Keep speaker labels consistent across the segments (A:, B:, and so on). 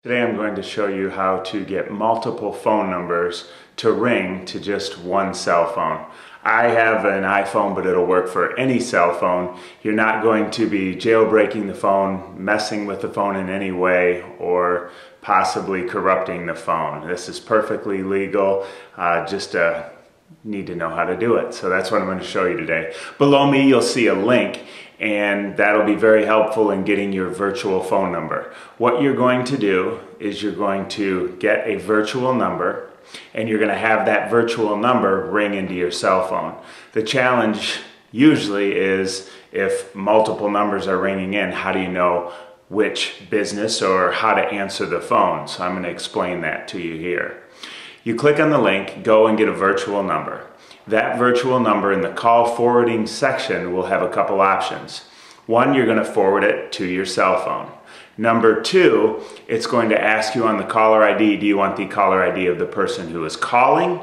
A: Today I'm going to show you how to get multiple phone numbers to ring to just one cell phone. I have an iPhone, but it'll work for any cell phone. You're not going to be jailbreaking the phone, messing with the phone in any way, or possibly corrupting the phone. This is perfectly legal, just need to know how to do it. So that's what I'm going to show you today. Below me you'll see a link, and that'll be very helpful in getting your virtual phone number. What you're going to do is you're going to get a virtual number, and you're going to have that virtual number ring into your cell phone. The challenge usually is if multiple numbers are ringing in, how do you know which business or how to answer the phone? So I'm going to explain that to you here. You click on the link, go and get a virtual number. That virtual number in the call forwarding section will have a couple options. One, you're going to forward it to your cell phone. Number two, it's going to ask you on the caller ID, do you want the caller ID of the person who is calling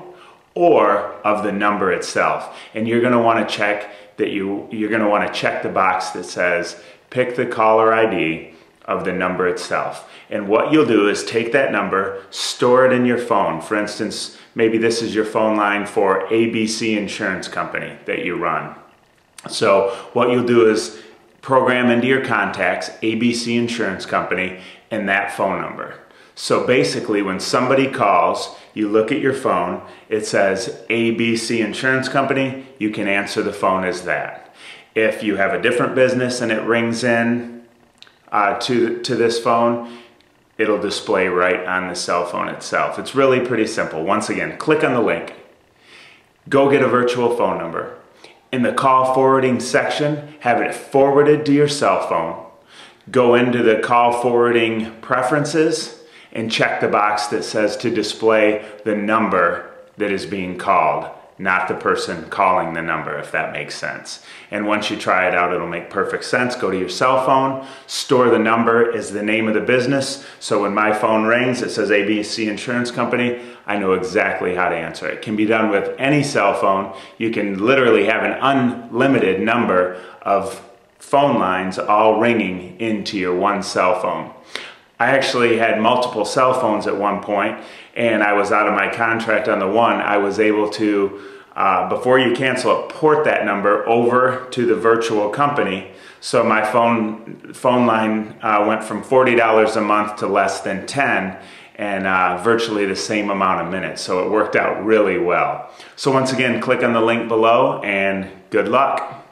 A: or of the number itself? And you're going to want to check that you're going to want to check the box that says pick the caller ID of the number itself. And what you'll do is take that number, store it in your phone. For instance, maybe this is your phone line for ABC Insurance Company that you run. So what you'll do is program into your contacts ABC Insurance Company and that phone number. So basically when somebody calls, you look at your phone, it says ABC Insurance Company, you can answer the phone as that. If you have a different business and it rings in to this phone, it'll display right on the cell phone itself. It's really pretty simple. Once again, click on the link, go get a virtual phone number. In the call forwarding section, have it forwarded to your cell phone. Go into the call forwarding preferences and check the box that says to display the number that is being called, not the person calling the number, if that makes sense. And once you try it out, it'll make perfect sense. Go to your cell phone, store the number as the name of the business. So when my phone rings, it says ABC Insurance Company, I know exactly how to answer it. It can be done with any cell phone. You can literally have an unlimited number of phone lines all ringing into your one cell phone. I actually had multiple cell phones at one point, and I was out of my contract on the one. I was able to, before you cancel it, port that number over to the virtual company. So my phone line went from $40 a month to less than $10, and virtually the same amount of minutes. So it worked out really well. So once again, click on the link below, and good luck.